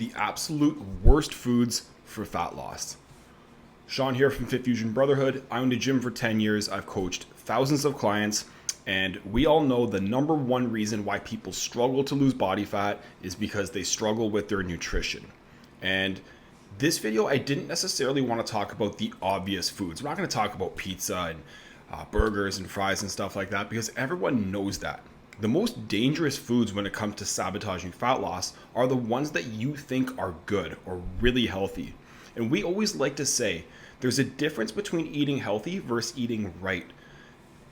the absolute worst foods for fat loss. Sean here from Fit Fusion Brotherhood. I owned a gym for 10 years. I've coached thousands of clients, and we all know the number one reason why people struggle to lose body fat is because they struggle with their nutrition. And this video, I didn't necessarily want to talk about the obvious foods. I'm not going to talk about pizza and burgers and fries and stuff like that because everyone knows that. The most dangerous foods when it comes to sabotaging fat loss are the ones that you think are good or really healthy. And we always like to say there's a difference between eating healthy versus eating right.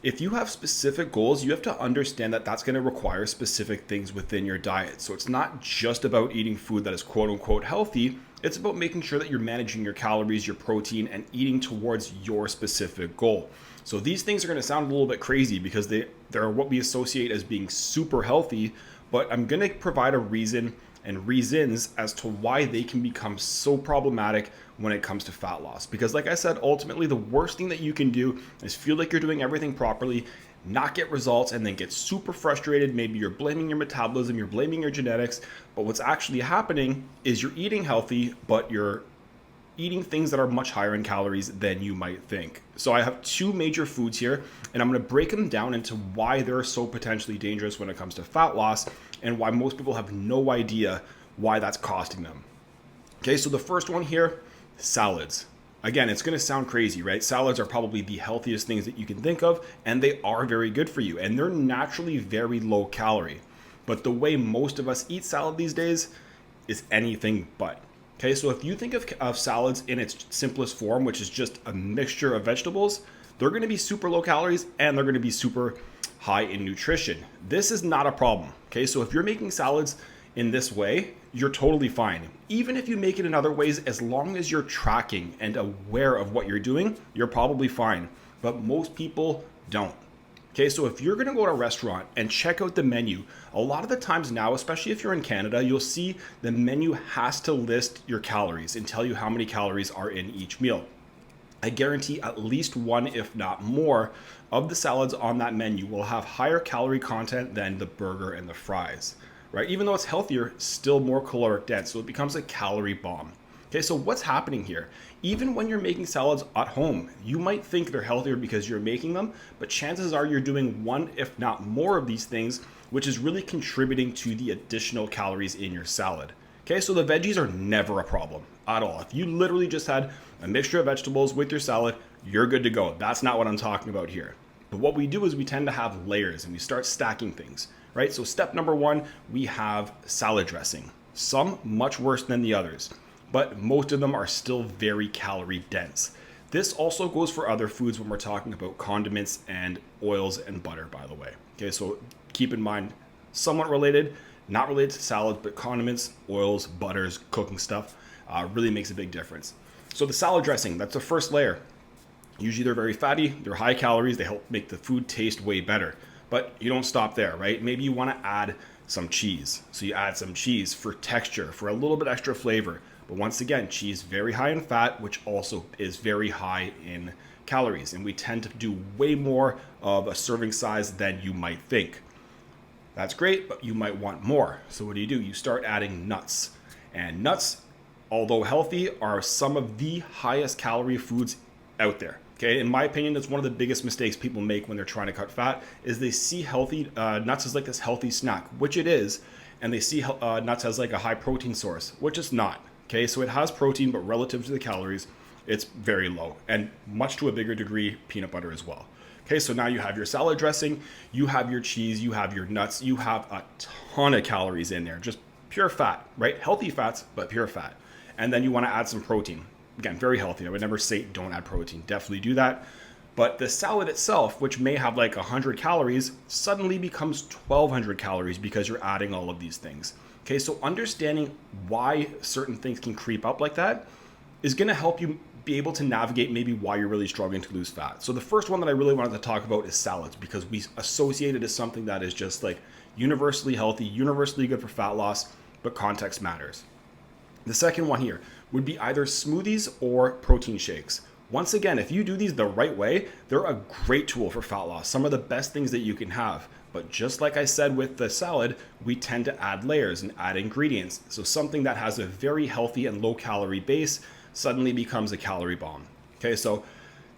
If you have specific goals, you have to understand that that's going to require specific things within your diet. So it's not just about eating food that is quote unquote healthy. It's about making sure that you're managing your calories, your protein, and eating towards your specific goal. So these things are going to sound a little bit crazy because they're what we associate as being super healthy, but I'm going to provide a reason and reasons as to why they can become so problematic when it comes to fat loss. Because like I said, ultimately the worst thing that you can do is feel like you're doing everything properly, not get results, and then get super frustrated. Maybe you're blaming your metabolism, you're blaming your genetics, but what's actually happening is you're eating healthy, but you're eating things that are much higher in calories than you might think. So I have two major foods here, and I'm going to break them down into why they're so potentially dangerous when it comes to fat loss and why most people have no idea why that's costing them. Okay, so the first one here, salads. Again, it's going to sound crazy, right? Salads are probably the healthiest things that you can think of, and they are very good for you, and they're naturally very low calorie. But the way most of us eat salad these days is anything but. Okay, so if you think of salads in its simplest form, which is just a mixture of vegetables, they're going to be super low calories and they're going to be super high in nutrition. This is not a problem. Okay, so if you're making salads in this way, you're totally fine. Even if you make it in other ways, as long as you're tracking and aware of what you're doing, you're probably fine. But most people don't. Okay, so if you're gonna go to a restaurant and check out the menu, a lot of the times now, especially if you're in Canada, you'll see the menu has to list your calories and tell you how many calories are in each meal. I guarantee at least one, if not more, of the salads on that menu will have higher calorie content than the burger and the fries, right? Even though it's healthier, still more caloric dense, so it becomes a calorie bomb. Okay, so what's happening here? Even when you're making salads at home, you might think they're healthier because you're making them, but chances are you're doing one, if not more of these things, which is really contributing to the additional calories in your salad. Okay, so the veggies are never a problem at all. If you literally just had a mixture of vegetables with your salad, you're good to go. That's not what I'm talking about here. But what we do is we tend to have layers and we start stacking things, right? So step number one, we have salad dressing. Some much worse than the others, but most of them are still very calorie dense. This also goes for other foods when we're talking about condiments and oils and butter, by the way. Okay, so keep in mind, somewhat related, not related to salads, but condiments, oils, butters, cooking stuff really makes a big difference. So the salad dressing, that's the first layer. Usually they're very fatty, they're high calories, they help make the food taste way better. But you don't stop there, right? Maybe you want to add some cheese. So you add some cheese for texture, for a little bit extra flavor. But once again, cheese very high in fat, which also is very high in calories. And we tend to do way more of a serving size than you might think. That's great, but you might want more. So what do? You start adding nuts. And nuts, although healthy, are some of the highest calorie foods out there. Okay, in my opinion, that's one of the biggest mistakes people make when they're trying to cut fat is they see healthy nuts as like this healthy snack, which it is, and they see nuts as like a high protein source, which it's not. Okay, so it has protein, but relative to the calories, it's very low, and much to a bigger degree, peanut butter as well. Okay, so now you have your salad dressing, you have your cheese, you have your nuts, you have a ton of calories in there, just pure fat, right? Healthy fats, but pure fat. And then you want to add some protein. Again, very healthy. I would never say don't add protein. Definitely do that. But the salad itself, which may have like 100 calories, suddenly becomes 1,200 calories because you're adding all of these things. Okay, so understanding why certain things can creep up like that is going to help you be able to navigate maybe why you're really struggling to lose fat. So the first one that I really wanted to talk about is salads because we associate it as something that is just like universally healthy, universally good for fat loss, but context matters. The second one here would be either smoothies or protein shakes. Once again, if you do these the right way, they're a great tool for fat loss. Some of the best things that you can have. But just like I said with the salad, we tend to add layers and add ingredients. So something that has a very healthy and low calorie base suddenly becomes a calorie bomb. Okay, so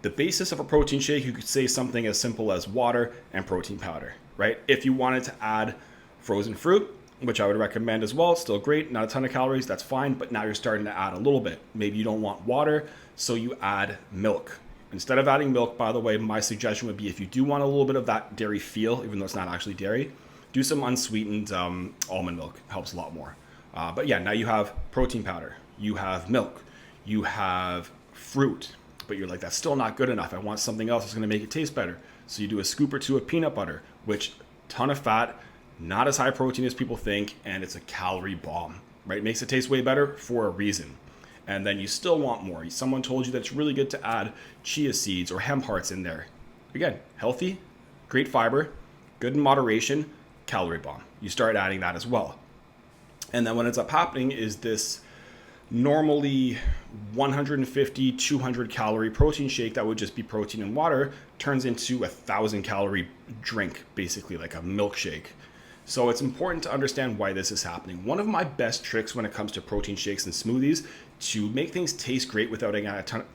the basis of a protein shake, you could say something as simple as water and protein powder, right? If you wanted to add frozen fruit, which I would recommend as well, still great, not a ton of calories, that's fine, but now you're starting to add a little bit. Maybe you don't want water, so you add milk. Instead of adding milk, by the way, my suggestion would be if you do want a little bit of that dairy feel, even though it's not actually dairy, do some unsweetened almond milk, helps a lot more. But yeah, now you have protein powder, you have milk, you have fruit, but you're like, that's still not good enough. I want something else that's gonna make it taste better. So you do a scoop or two of peanut butter, which ton of fat, not as high protein as people think, and it's a calorie bomb, right? It makes it taste way better for a reason. And then you still want more. Someone told you that it's really good to add chia seeds or hemp hearts in there. Again, healthy, great fiber, good in moderation, calorie bomb. You start adding that as well. And then what ends up happening is this normally 150, 200 calorie protein shake that would just be protein and water turns into 1,000 calorie drink, basically like a milkshake. So it's important to understand why this is happening. One of my best tricks when it comes to protein shakes and smoothies to make things taste great without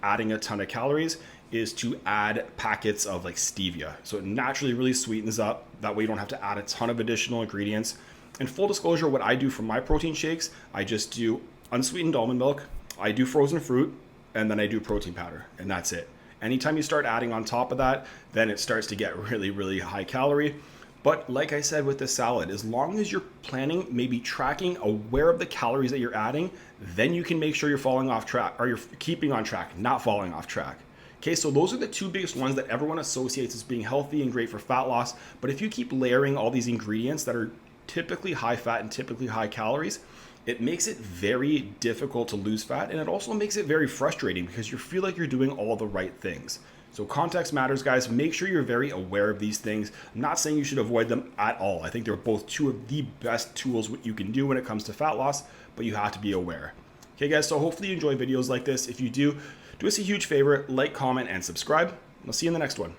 adding a ton of calories is to add packets of like stevia. So it naturally really sweetens up. That way you don't have to add a ton of additional ingredients. And full disclosure, what I do for my protein shakes, I just do unsweetened almond milk, I do frozen fruit, and then I do protein powder, and that's it. Anytime you start adding on top of that, then it starts to get really, really high calorie. But like I said with the salad, as long as you're planning, maybe tracking, aware of the calories that you're adding, then you can make sure you're falling off track, or you're keeping on track, not falling off track. Okay, so those are the two biggest ones that everyone associates as being healthy and great for fat loss. But if you keep layering all these ingredients that are typically high fat and typically high calories, it makes it very difficult to lose fat, and it also makes it very frustrating because you feel like you're doing all the right things. So context matters, guys. Make sure you're very aware of these things. I'm not saying you should avoid them at all. I think they're both two of the best tools what you can do when it comes to fat loss, but you have to be aware. Okay, guys, so hopefully you enjoy videos like this. If you do us a huge favor, like, comment, and subscribe. I'll see you in the next one.